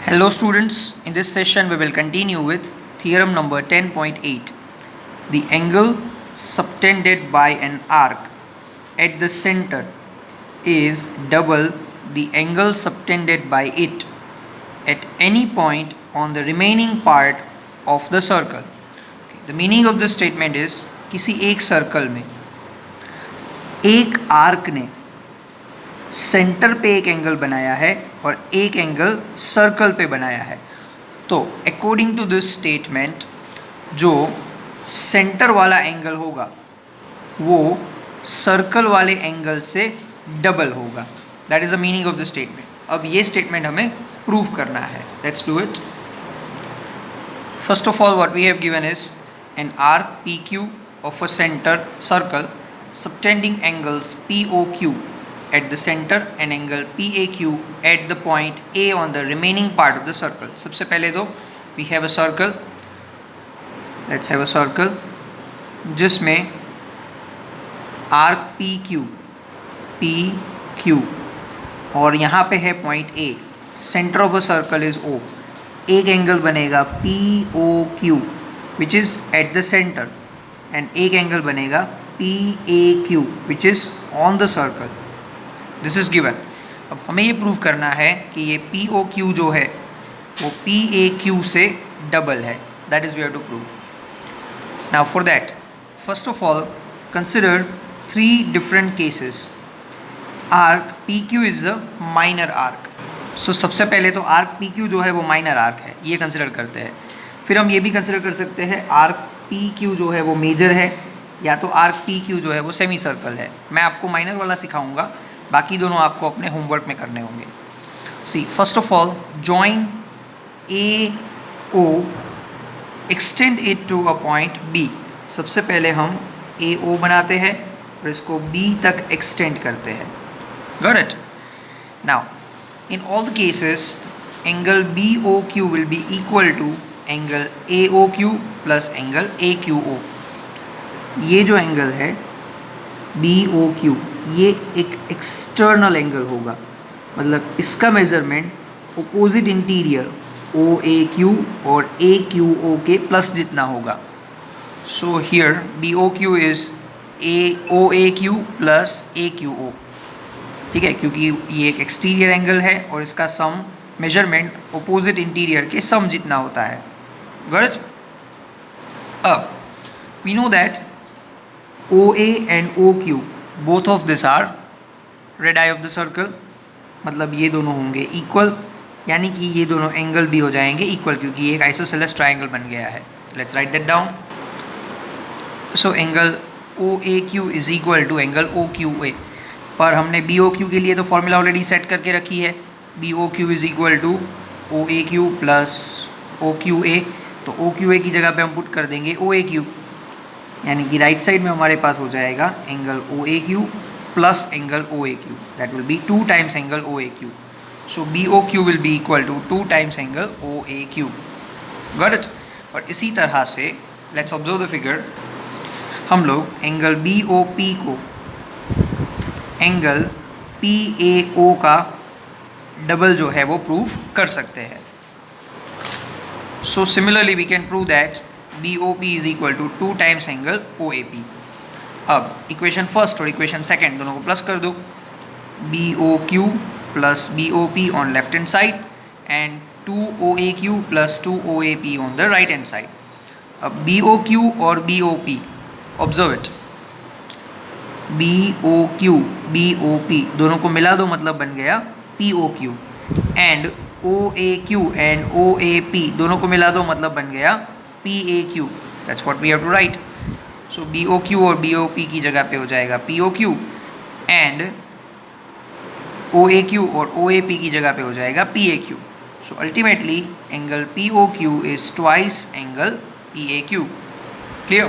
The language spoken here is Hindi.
Hello students, in this session we will continue with theorem number 10.8. The angle subtended by an arc at the center is double the angle subtended by it at any point on the remaining part of the circle. Okay, the meaning of this statement is किसी एक सर्कल में एक आर्क ने सेंटर पे एक एंगल बनाया है और एक एंगल सर्कल पे बनाया है। तो अकॉर्डिंग टू दिस स्टेटमेंट जो सेंटर वाला एंगल होगा वो सर्कल वाले एंगल से डबल होगा। That is the meaning of the statement. अब ये स्टेटमेंट हमें प्रूव करना है। Let's do it. First of all what we have given is an arc P Q of a centre circle subtending angles POQ at the center and angle PAQ at the point A on the remaining part of the circle. सबसे पहले तो we have a circle. Let's have a circle जिसमें arc PQ और यहाँ पे है point A. Center of a circle is O. एक एंगल बनेगा POQ which is at the center and एक एंगल बनेगा PAQ which is on the circle. This is given. अब हमें ये प्रूव करना है कि ये POQ जो है वो PAQ से डबल है. That is we have to prove. Now for that, first of all, consider three different cases. Arc PQ is a minor arc. So सबसे पहले तो arc PQ जो है वो minor arc है, ये कंसिडर करते हैं. फिर हम ये भी कंसिडर कर सकते हैं arc PQ जो है वो मेजर है या तो आर्क पी क्यू जो है वो सेमी सर्कल है. मैं आपको माइनर वाला सिखाऊंगा, बाकी दोनों आपको अपने होमवर्क में करने होंगे. See first of all join A O, extend it to a point B. सबसे पहले हम ए ओ बनाते हैं और इसको बी तक एक्सटेंड करते हैं. Got it? Now in all the cases angle B O Q will be equal to angle A O Q plus angle A Q O. ये जो एंगल है बी ओ क्यू ये एक एक्सटर्नल एंगल होगा, मतलब इसका measurement opposite interior O A Q और ए क्यू ओ के प्लस जितना होगा. So here B O Q is A O A Q plus A Q O. ठीक है, क्योंकि ये एक एक्सटीरियर एंगल है और इसका सम मेजरमेंट ओपोजिट इंटीरियर के सम जितना होता है. गॉट? अब we know that OA and OQ both of this are radii of the circle, मतलब ये दोनों होंगे इक्वल, यानी कि ये दोनों एंगल भी हो जाएंगे इक्वल क्योंकि ये एक आइसोसेलेस ट्राइंगल बन गया है. Let's write that down. So angle OAQ is equal to angle OQA. पर हमने BOQ के लिए तो फॉर्मूला ऑलरेडी सेट करके रखी है. BOQ is equal to OAQ plus OQA. तो OQA की जगह पे हम पुट कर देंगे OAQ, यानी कि राइट साइड में हमारे पास हो जाएगा angle OAQ plus angle OAQ. That will be 2 times angle OAQ. So BOQ will be equal to 2 times angle OAQ. Got it? और इसी तरह से लेट्स ऑब्जर्व द फिगर. हम लोग एंगल BOP को एंगल PAO का डबल जो है वो प्रूव कर सकते हैं. So similarly we can prove that BOP is equal to 2 times angle OAP. अब इक्वेशन फर्स्ट और इक्वेशन सेकेंड दोनों को प्लस कर दो. BOQ plus BOP on left hand side and 2OAQ plus 2OAP on the right hand side. अब BOQ और BOP ऑब्जर्व इट. BOP दोनों को मिला दो मतलब बन गया POQ and OAQ and OAP दोनों को मिला दो मतलब बन गया PAQ. That's what we have to write. So BOQ और BOP की जगह पे हो जाएगा POQ and OAQ और OAP की जगह पे हो जाएगा PAQ. So ultimately angle POQ is twice angle PAQ. Clear?